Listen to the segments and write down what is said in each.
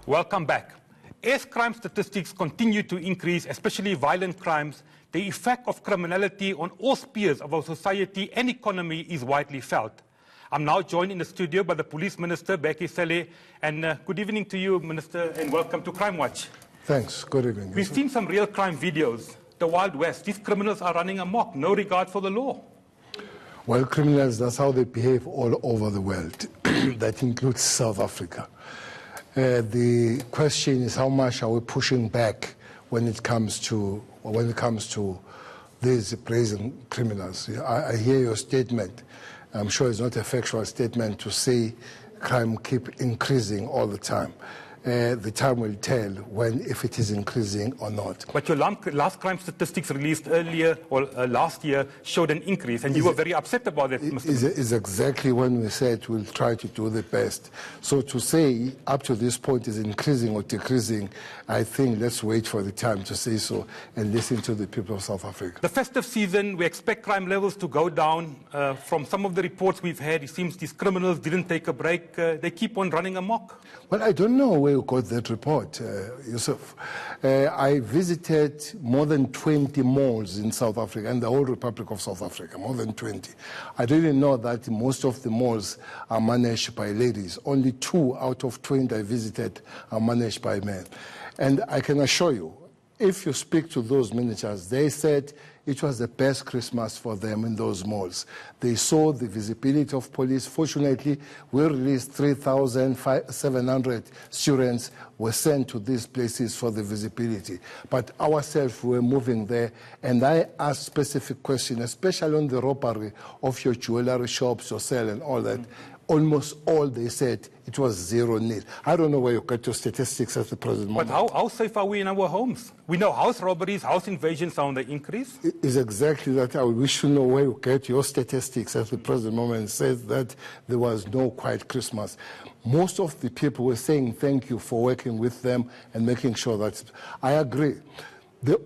Welcome back. As crime statistics continue to increase, especially violent crimes, the effect of criminality on all spheres of our society and economy is widely felt. I'm now joined in the studio by the Police Minister, Bheki Cele. And good evening to you, Minister, and welcome to Crime Watch. Thanks. Good evening. We've seen some real crime videos. The Wild West. These criminals are running amok, no regard for the law. Well, criminals, that's how they behave all over the world. That includes South Africa. The question is, how much are we pushing back when it comes to these brazen criminals? I hear your statement. I'm sure it's not a factual statement to say crime keep increasing all the time. The time will tell if it is increasing or not. But your last crime statistics released earlier or last year showed an increase, and you were very upset about it, Mr. Is exactly when we said we'll try to do the best. So to say up to this point is increasing or decreasing, I think let's wait for the time to say so and listen to the people of South Africa. The festive season, we expect crime levels to go down. From some of the reports we've had, it seems these criminals didn't take a break. They keep on running amok. Well, I don't know where you got that report, Yusuf. I visited more than 20 malls in South Africa and the whole Republic of South Africa, more than 20. I didn't know that most of the malls are managed by ladies. Only 2 out of 20 I visited are managed by men. And I can assure you, if you speak to those managers, they said it was the best Christmas for them in those malls. They saw the visibility of police. Fortunately, we released 3,700 students were sent to these places for the visibility. But ourselves were moving there, and I asked specific questions, especially on the robbery of your jewelry shops, your cell and all that. Almost all they said it was 0-0. I don't know where you get your statistics at the present moment. But how safe are we in our homes? We know house robberies, house invasions are on the increase. It is exactly that. I wish to know where you get your statistics at the present moment. It says that there was no quiet Christmas. Most of the people were saying thank you for working with them and making sure that. I agree.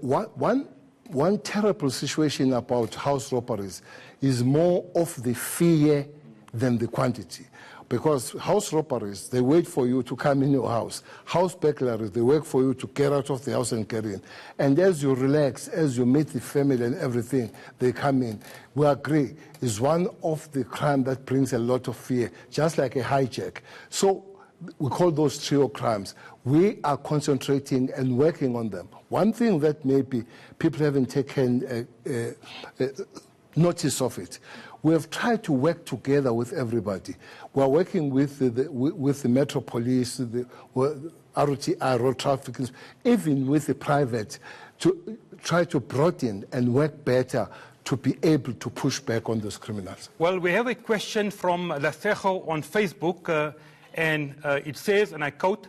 One terrible situation about house robberies is more of the fear than the quantity. Because house robberies, they wait for you to come in your house. House burglaries, they wait for you to get out of the house and get in. And as you relax, as you meet the family and everything, they come in. We agree, it's one of the crimes that brings a lot of fear, just like a hijack. So we call those trio crimes. We are concentrating and working on them. One thing that maybe people haven't taken notice of it. We have tried to work together with everybody. We are working with the Metro Police, the RTI, Road Traffic, even with the private, to try to broaden and work better to be able to push back on those criminals. Well, we have a question from Lasejo on Facebook, and it says, and I quote,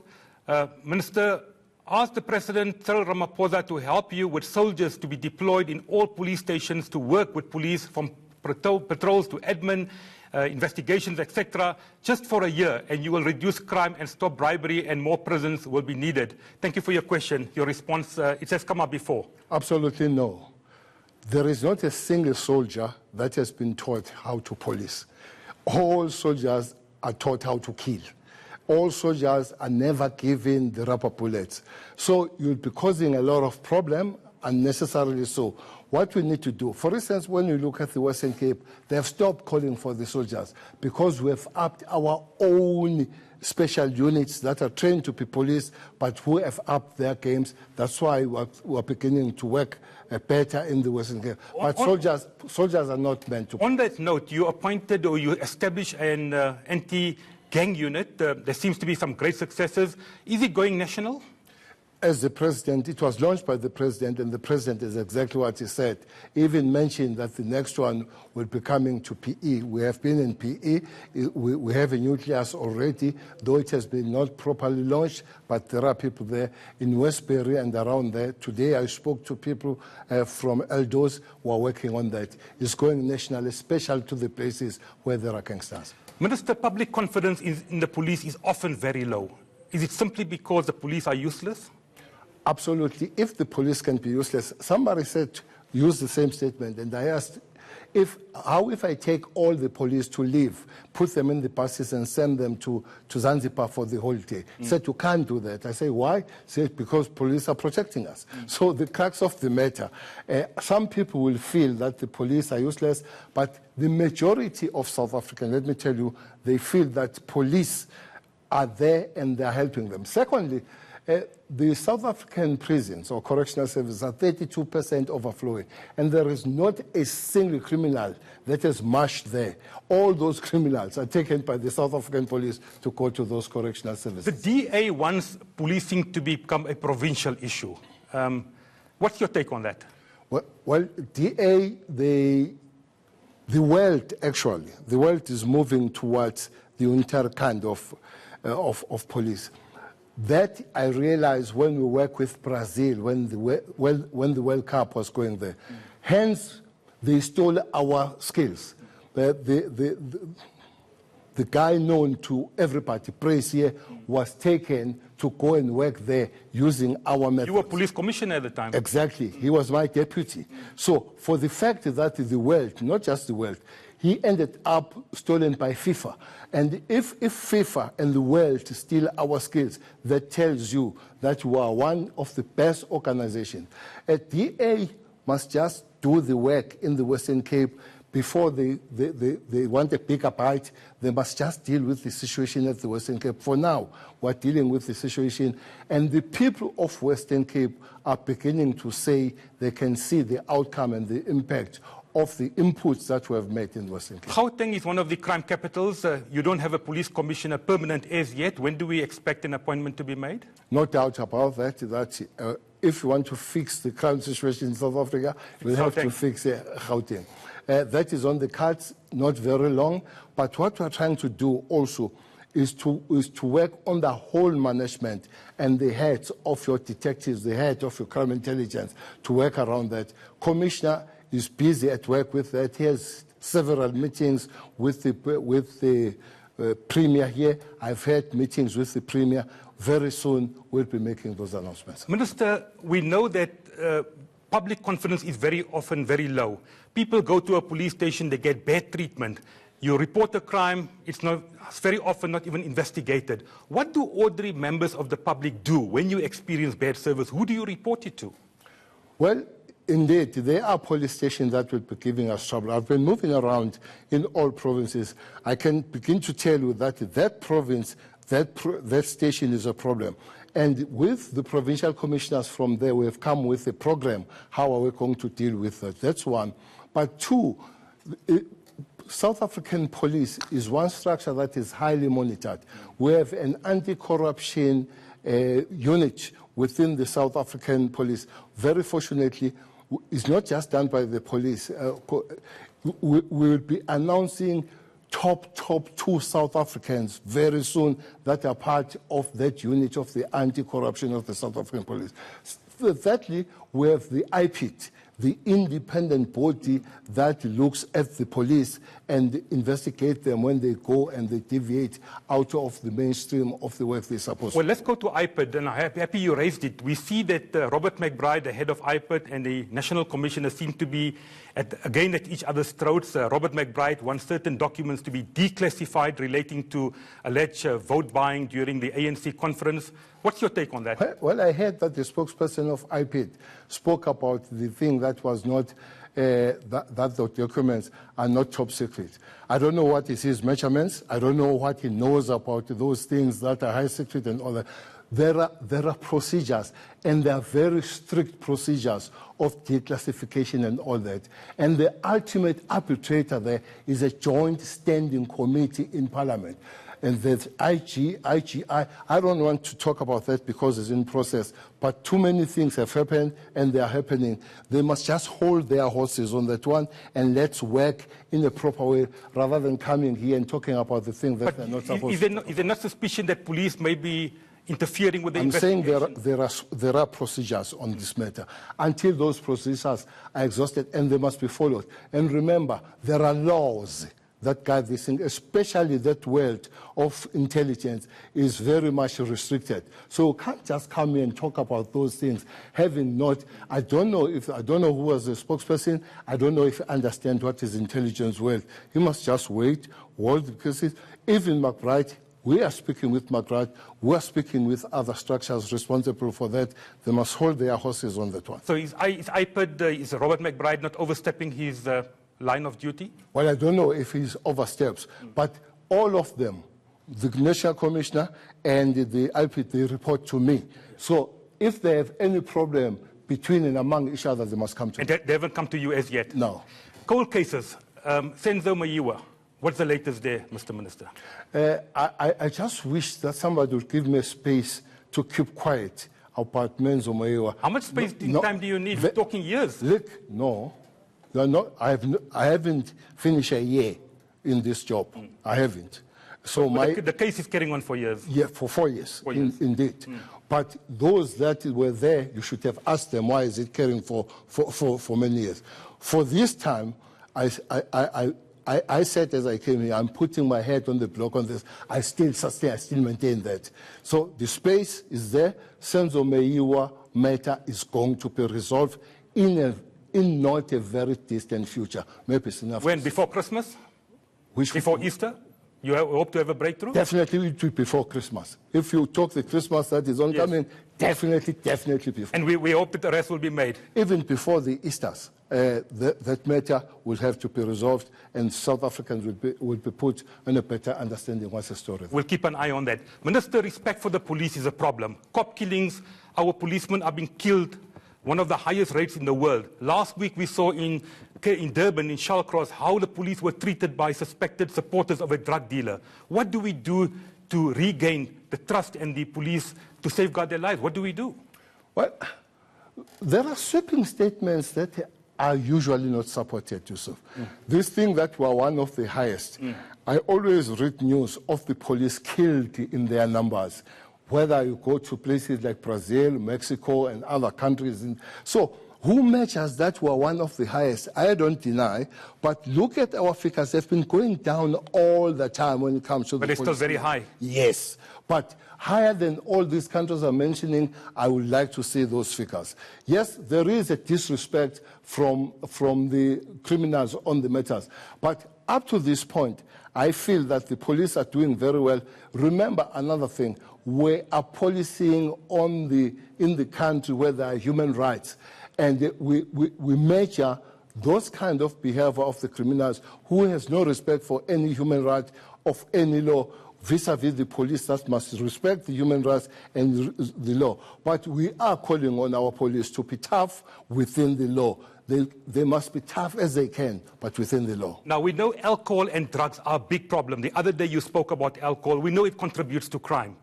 Minister, ask the President, Cyril Ramaphosa, to help you with soldiers to be deployed in all police stations to work with police from patrols to admin, investigations, etc., just for a year, and you will reduce crime and stop bribery, and more prisons will be needed. Thank you for your question. Your response, it has come up before. Absolutely no. There is not a single soldier that has been taught how to police. All soldiers are taught how to kill. All soldiers are never given the rubber bullets. So you'll be causing a lot of problem, unnecessarily so. What we need to do, for instance, when you look at the Western Cape, they have stopped calling for the soldiers because we have upped our own special units that are trained to be police, but who have upped their games. That's why we're beginning to work better in the Western Cape. But soldiers are not meant to. On that note, you appointed or you established an anti-gang unit. There seems to be some great successes. Is it going national? As the president, it was launched by the president, and the president is exactly what he said. He even mentioned that the next one will be coming to PE. We have been in PE. We have a nucleus already, though it has been not properly launched, but there are people there in Westbury and around there. Today I spoke to people from Eldos who are working on that. It's going national, especially to the places where there are gangsters. Minister, public confidence in the police is often very low. Is it simply because the police are useless? Absolutely. If the police can be useless, somebody said, use the same statement, and I asked, If I take all the police to leave, put them in the buses and send them to Zanzibar for the holiday? Said, you can't do that. I say, why? Said, because police are protecting us. So the crux of the matter, some people will feel that the police are useless, but the majority of South Africans, let me tell you, they feel that police are there and they are helping them. Secondly, the South African prisons or correctional services are 32% overflowing, and there is not a single criminal that is mashed there. All those criminals are taken by the South African police to go to those correctional services. The DA wants policing to become a provincial issue. What's your take on that? Well, DA, the world is moving towards the entire kind of police. That I realized when we work with Brazil, when the World Cup was going there. Hence, they stole our skills. The guy known to everybody, Praise here, was taken to go and work there using our methods. You were police commissioner at the time. Exactly. He was my deputy. So for the fact that the world, not just the world, he ended up stolen by FIFA. And if FIFA and the world steal our skills, that tells you that we are one of the best organizations. A DA must just do the work in the Western Cape. Before they want a bigger bite, they must just deal with the situation at the Western Cape. For now, we're dealing with the situation, and the people of Western Cape are beginning to say they can see the outcome and the impact of the inputs that we have made in Western Cape. Gauteng is one of the crime capitals. You don't have a police commissioner permanent as yet. When do we expect an appointment to be made? No doubt about that. If you want to fix the crime situation in South Africa, we'll have to fix Gauteng. That is on the cards, not very long. But what we're trying to do also is to work on the whole management and the heads of your detectives, the head of your crime intelligence, to work around that. Commissioner is busy at work with that. He has several meetings with the Premier here. I've had meetings with the Premier. Very soon we'll be making those announcements. Minister, we know that public confidence is very often very low. People go to a police station, they get bad treatment. You report a crime, it's very often not even investigated. What do ordinary members of the public do when you experience bad service? Who do you report it to? Well, indeed, there are police stations that will be giving us trouble. I've been moving around in all provinces. I can begin to tell you that that province, that station is a problem. And with the provincial commissioners from there, we have come with a program. How are we going to deal with that? That's one. But two, South African police is one structure that is highly monitored. We have an anti-corruption unit within the South African police. Very fortunately, it's not just done by the police. We will be announcing top 2 South Africans very soon that are part of that unit of the anti-corruption of the South African police. Thirdly, we have the IPIT, the independent body that looks at the police and investigate them when they go and they deviate out of the mainstream of the work they're supposed to. Well, let's go to IPIT, and I'm happy you raised it. We see that Robert McBride, the head of IPIT, and the National Commissioner seem to be again at each other's throats. Robert McBride wants certain documents to be declassified relating to alleged vote buying during the ANC conference. What's your take on that? Well, I heard that the spokesperson of IPIT spoke about the thing that was not, that the documents are not top secret. I don't know what is his measurements. I don't know what he knows about those things that are high secret and all that. There are procedures, and there are very strict procedures of declassification and all that. And the ultimate arbitrator there is a joint standing committee in Parliament. And that IGI, I don't want to talk about that because it's in process, but too many things have happened and they are happening. They must just hold their horses on that one and let's work in a proper way rather than coming here and talking about the things that they're not supposed to. Is there not suspicion that police may be interfering with the investigation? I'm saying there are procedures on this matter. Until those procedures are exhausted, and they must be followed. And remember, there are laws that guide this thing, especially that world of intelligence, is very much restricted. So you can't just come here and talk about those things, having not, I don't know who was the spokesperson, I don't know if you understand what is intelligence world. You must just wait, hold the cases. Even McBride, we are speaking with McBride, we are speaking with other structures responsible for that. They must hold their horses on that one. So is is Robert McBride not overstepping his line of duty? Well, I don't know if he oversteps, but all of them, the National Commissioner and the IP, they report to me. So if they have any problem between and among each other, they must come to me. And they haven't come to you as yet? No. Cold cases, Senzo Meyiwa. What's the latest there, Mr. Minister? I just wish that somebody would give me a space to keep quiet about Senzo Meyiwa. How much space time do you need? We're talking years. Look, no. I haven't finished a year in this job. I haven't. So the case is carrying on for years. Yeah, for 4 years. 4 years. Indeed. But those that were there, you should have asked them why is it carrying for many years. For this time, I said as I came here, I'm putting my head on the block on this. I still maintain that. So the space is there. Senzo Meyiwa matter is going to be resolved in not a very distant future. Maybe it's enough. When? Before Christmas? Before Easter? You hope to have a breakthrough? Definitely it will be before Christmas. If you talk the Christmas that is oncoming, definitely before. And we hope that the rest will be made. Even before the Easters, that matter will have to be resolved, and South Africans will be put on a better understanding what's the story. We'll keep an eye on that. Minister, respect for the police is a problem. Cop killings, our policemen are being killed, one of the highest rates in the world. Last week we saw in Durban, in Shallcross, how the police were treated by suspected supporters of a drug dealer. What do we do to regain the trust in the police to safeguard their lives? What do we do? Well, there are sweeping statements that are usually not supported, Yusuf. This thing that we're one of the highest. I always read news of the police killed in their numbers, whether you go to places like Brazil, Mexico, and other countries. So who measures that we're one of the highest? I don't deny, but look at our figures. They've been going down all the time when it comes to the police. But it's still very high. Yes, but higher than all these countries are mentioning. I would like to see those figures. Yes, there is a disrespect from the criminals on the matters, but up to this point, I feel that the police are doing very well. Remember another thing, we are policing in the country where there are human rights, and we measure those kind of behavior of the criminals who has no respect for any human right of any law, vis-a-vis the police that must respect the human rights and the law. But we are calling on our police to be tough within the law. They must be tough as they can, but within the law. Now, we know alcohol and drugs are a big problem. The other day you spoke about alcohol. We know it contributes to crime.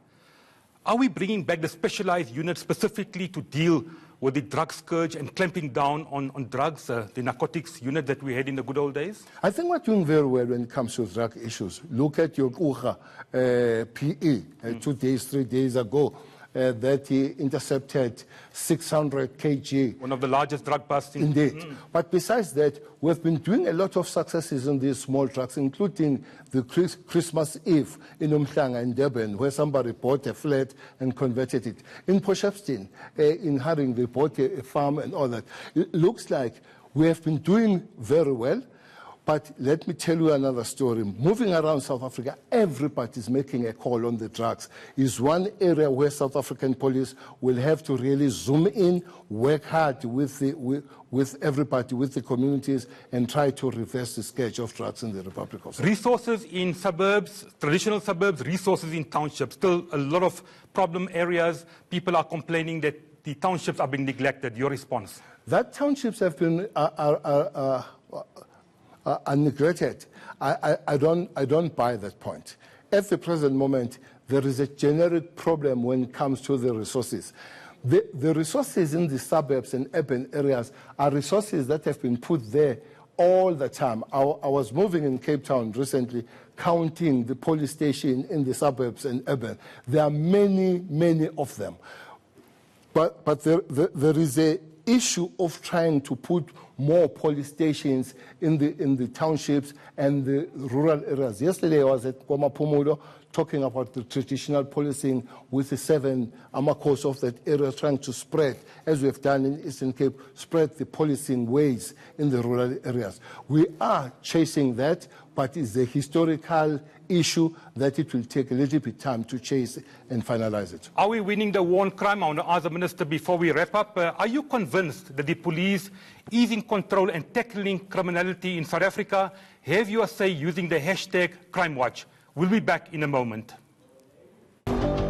Are we bringing back the specialized unit specifically to deal with the drug scourge and clamping down on drugs, the narcotics unit that we had in the good old days? I think we're doing very well when it comes to drug issues. Look at your PE, 2 days, 3 days ago, that he intercepted 600 kg. One of the largest drug busts. Indeed. But besides that, we've been doing a lot of successes in these small trucks, including the Christmas Eve in Umhlanga in Durban, where somebody bought a flat and converted it. In Potchefstroom, in Haring, they bought a farm and all that. It looks like we have been doing very well. But let me tell you another story. Moving around South Africa, everybody is making a call on the drugs. It's one area where South African police will have to really zoom in, work hard with everybody, with the communities, and try to reverse the scourge of drugs in the Republic of South Africa. Resources in suburbs, traditional suburbs, resources in townships. Still a lot of problem areas. People are complaining that the townships are being neglected. Your response? That townships have been are neglected. I don't buy that point. At the present moment, there is a generic problem when it comes to the resources. The resources in the suburbs and urban areas are resources that have been put there all the time. I was moving in Cape Town recently, counting the police station in the suburbs and urban. There are many, many of them. But there is a issue of trying to put more police stations in the townships and the rural areas. Yesterday I was at Kwamapumulo talking about the traditional policing with the 7 Amakos of that area, trying to spread, as we have done in Eastern Cape, spread the policing ways in the rural areas. We are chasing that, but it's a historical issue that it will take a little bit of time to chase and finalize it. Are we winning the war on crime? I want to ask the Minister before we wrap up. Are you convinced that the police is in control and tackling criminality in South Africa? Have your say using the hashtag CrimeWatch. We'll be back in a moment.